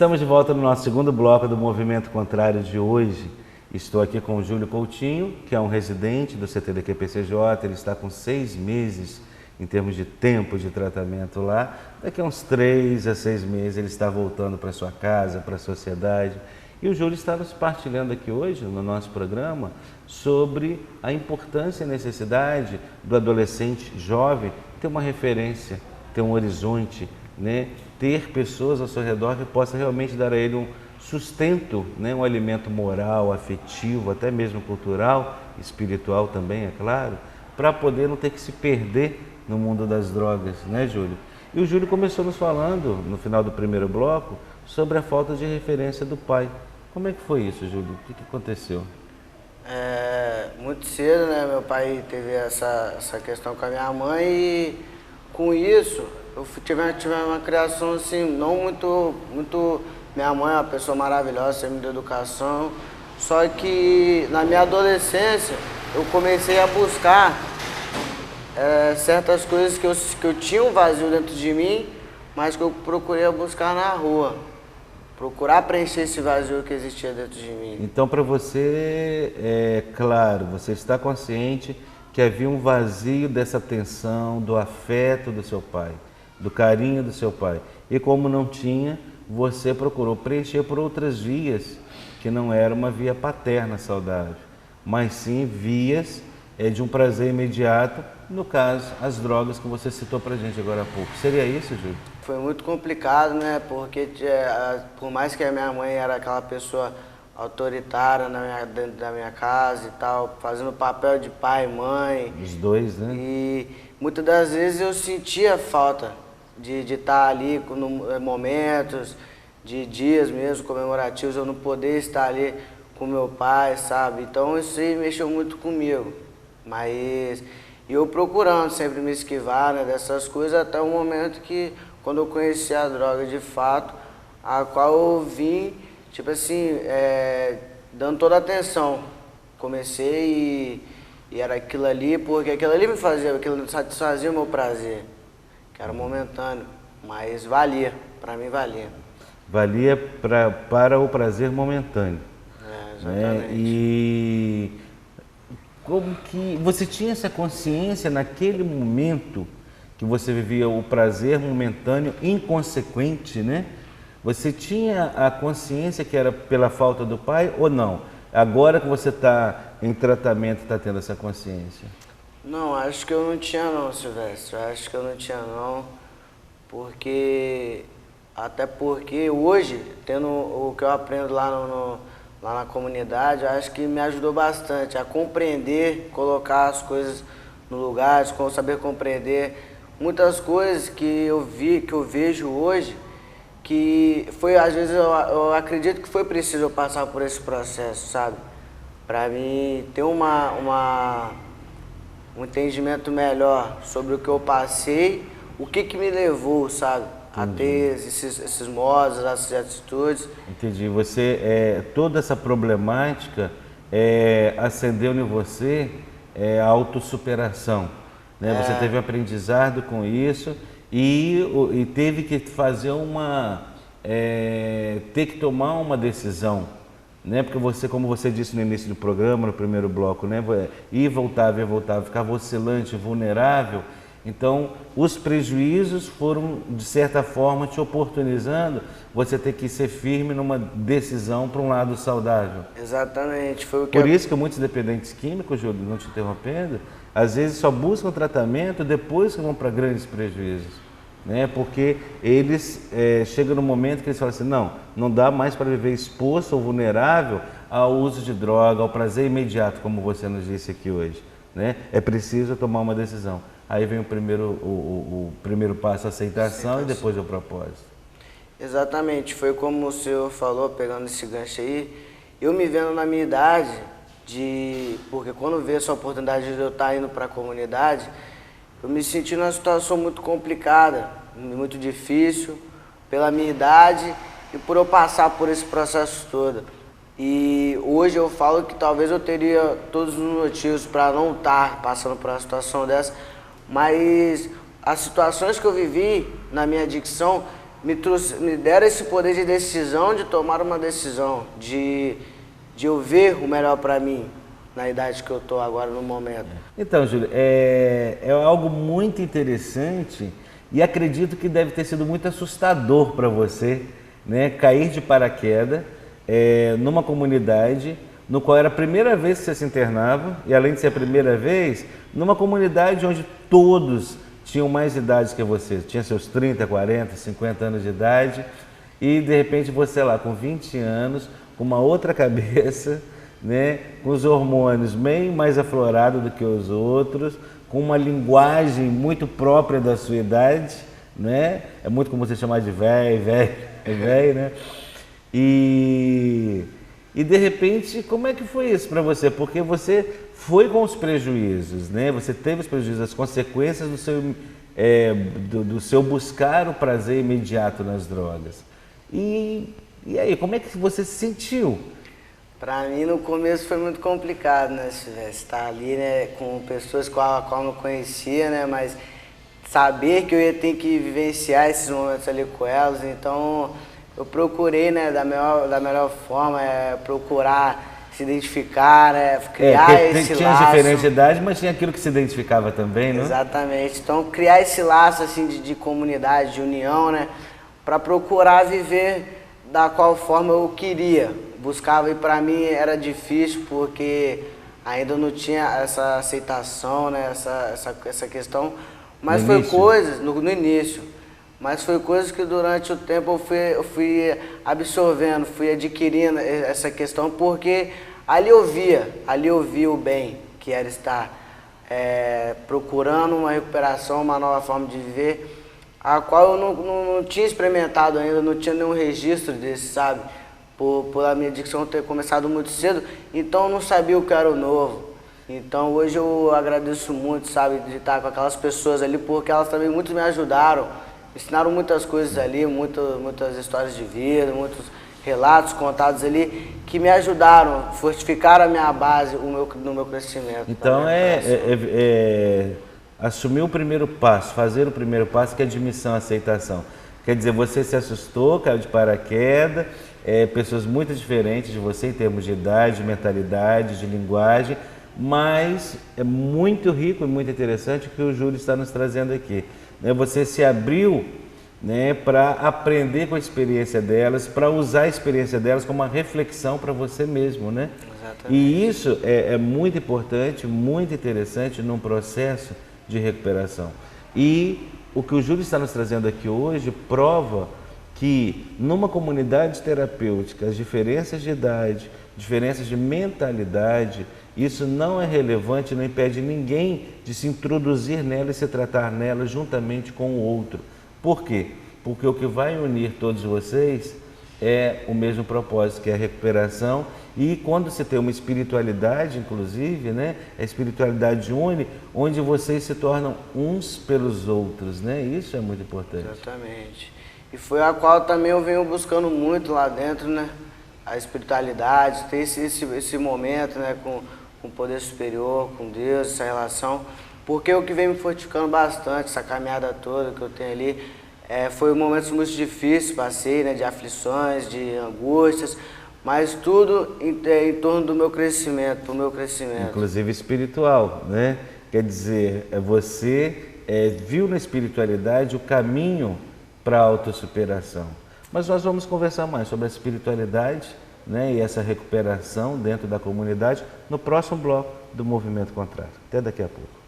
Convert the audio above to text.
Estamos de volta no nosso segundo bloco do Movimento Contrário de hoje. Estou aqui com o Júlio Coutinho, que é um residente do CTDQ-PCJ. Ele está com 6 meses em termos de tempo de tratamento lá. Daqui a uns 3 a 6 meses ele está voltando para sua casa, para a sociedade. E o Júlio está nos partilhando aqui hoje, no nosso programa, sobre a importância e necessidade do adolescente jovem ter uma referência, ter um horizonte, né? Ter pessoas ao seu redor que possam realmente dar a ele um sustento, né? Um alimento moral, afetivo, até mesmo cultural, espiritual também, é claro, para poder não ter que se perder no mundo das drogas, né, Júlio? E o Júlio começou nos falando, no final do primeiro bloco, sobre a falta de referência do pai. Como é que foi isso, Júlio? O que aconteceu? Muito cedo, né? Meu pai teve essa questão com a minha mãe e com isso eu tive uma criação assim, não muito. Minha mãe é uma pessoa maravilhosa, sempre me deu educação. Só que na minha adolescência eu comecei a buscar certas coisas que eu tinha um vazio dentro de mim, mas que eu procurei buscar na rua. Procurar preencher esse vazio que existia dentro de mim. Então, para você, é claro, você está consciente que havia um vazio dessa atenção, do afeto do seu pai, do carinho do seu pai. E como não tinha, você procurou preencher por outras vias, que não era uma via paterna saudável, mas sim vias de um prazer imediato, no caso, as drogas que você citou pra gente agora há pouco. Seria isso, Júlio? Foi muito complicado, né? Porque por mais que a minha mãe era aquela pessoa autoritária dentro da minha casa e tal, fazendo o papel de pai e mãe. Os dois, né? E muitas das vezes eu sentia falta de estar ali em momentos, de dias mesmo comemorativos, eu não poder estar ali com meu pai, sabe? Então isso aí mexeu muito comigo. Mas eu procurando sempre me esquivar, né, dessas coisas até o momento que, quando eu conheci a droga de fato, a qual eu vim, tipo assim, dando toda a atenção. Comecei e era aquilo ali, porque aquilo ali aquilo satisfazia o meu prazer, que era momentâneo, mas valia, pra mim valia. Valia para o prazer momentâneo. Exatamente. Né? E como que você tinha essa consciência naquele momento que você vivia o prazer momentâneo inconsequente, né? Você tinha a consciência que era pela falta do pai ou não? Agora que você está em tratamento, está tendo essa consciência? Não, acho que eu não tinha não, Silvestre. Acho que eu não tinha não, até porque hoje, tendo o que eu aprendo lá na comunidade, eu acho que me ajudou bastante a compreender, colocar as coisas no lugar, saber compreender muitas coisas que eu vejo hoje, que foi, às vezes eu acredito que foi preciso eu passar por esse processo, sabe? Para mim ter um entendimento melhor sobre o que eu passei, o que me levou, sabe? A ter esses modos, essas atitudes. Entendi. Você, toda essa problemática acendeu em você a autossuperação, né? Você teve um aprendizado com isso e teve que fazer ter que tomar uma decisão, né? Porque você, como você disse no início do programa, no primeiro bloco, né? Ir, voltar, ficava oscilante, vulnerável. Então, os prejuízos foram, de certa forma, te oportunizando você ter que ser firme numa decisão para um lado saudável. Exatamente. Por isso que muitos dependentes químicos, Júlio, não te interrompendo, às vezes só buscam tratamento depois que vão para grandes prejuízos, né? Porque eles chegam no momento que eles falam assim, não dá mais para viver exposto ou vulnerável ao uso de droga, ao prazer imediato, como você nos disse aqui hoje, né? É preciso tomar uma decisão. Aí vem o primeiro passo, a aceitação, e depois o propósito. Exatamente, foi como o senhor falou, pegando esse gancho aí, eu me vendo na minha idade, porque quando veio essa oportunidade de eu estar indo para a comunidade, eu me senti numa situação muito complicada, muito difícil, pela minha idade e por eu passar por esse processo todo. E hoje eu falo que talvez eu teria todos os motivos para não estar passando por uma situação dessa, mas as situações que eu vivi na minha adicção me deram esse poder de decisão, de tomar uma decisão, de eu ver o melhor para mim na idade que eu estou agora no momento. Então, Júlio, é algo muito interessante e acredito que deve ter sido muito assustador para você, né, cair de paraquedas numa comunidade no qual era a primeira vez que você se internava e, além de ser a primeira vez, numa comunidade onde todos tinham mais idade que você, tinha seus 30, 40, 50 anos de idade e, de repente, você lá com 20 anos, com uma outra cabeça, né, com os hormônios bem mais aflorados do que os outros, com uma linguagem muito própria da sua idade, né? É muito como você chamar de velho, né? E de repente, como é que foi isso para você? Porque você foi com os prejuízos, né? Você teve os prejuízos, as consequências do seu buscar o prazer imediato nas drogas. E aí, como é que você se sentiu? Para mim, no começo foi muito complicado, né? Estar ali, né, com pessoas com a qual eu não conhecia, né? Mas saber que eu ia ter que vivenciar esses momentos ali com elas, então eu procurei, né, da melhor forma, procurar se identificar, né, criar esse tinha laço. Tinha diferente de idade, mas tinha aquilo que se identificava também, né? Exatamente. Então, criar esse laço assim de comunidade, de união, né, para procurar viver da qual forma eu queria. Buscava e para mim era difícil porque ainda não tinha essa aceitação, né, essa questão, mas foi coisas no início. Mas foi coisas que durante o tempo eu fui absorvendo, fui adquirindo essa questão, porque ali eu via o bem que era estar procurando uma recuperação, uma nova forma de viver, a qual eu não tinha experimentado ainda, não tinha nenhum registro desse, sabe? Por a minha adicção ter começado muito cedo, então eu não sabia o que era o novo. Então hoje eu agradeço muito, sabe, de estar com aquelas pessoas ali, porque elas também muito me ajudaram. Ensinaram muitas coisas ali, muitas histórias de vida, muitos relatos contados ali que me ajudaram, fortificaram a minha base no meu crescimento. Então assumir o primeiro passo, fazer o primeiro passo, que é admissão, aceitação. Quer dizer, você se assustou, caiu de paraquedas, pessoas muito diferentes de você em termos de idade, de mentalidade, de linguagem, mas é muito rico e muito interessante o que o Júlio está nos trazendo aqui. Você se abriu, né, para aprender com a experiência delas, para usar a experiência delas como uma reflexão para você mesmo, né? Exatamente. E isso é muito importante, muito interessante num processo de recuperação. E o que o Júlio está nos trazendo aqui hoje prova que numa comunidade terapêutica as diferenças de idade, diferenças de mentalidade, isso não é relevante, não impede ninguém de se introduzir nela e se tratar nela juntamente com o outro. Por quê? Porque o que vai unir todos vocês é o mesmo propósito, que é a recuperação. E quando se tem uma espiritualidade, inclusive, né, a espiritualidade une, onde vocês se tornam uns pelos outros, né? Isso é muito importante. Exatamente. E foi a qual também eu venho buscando muito lá dentro, né? A espiritualidade, ter esse momento, né, com o poder superior, com Deus, essa relação, porque o que vem me fortificando bastante, essa caminhada toda que eu tenho ali, foi momentos muito difíceis, passei, né, de aflições, de angústias, mas tudo em torno do meu crescimento, pro meu crescimento. Inclusive espiritual, né? Quer dizer, você viu na espiritualidade o caminho para a autossuperação. Mas nós vamos conversar mais sobre a espiritualidade, né, e essa recuperação dentro da comunidade no próximo bloco do Movimento Contrário. Até daqui a pouco.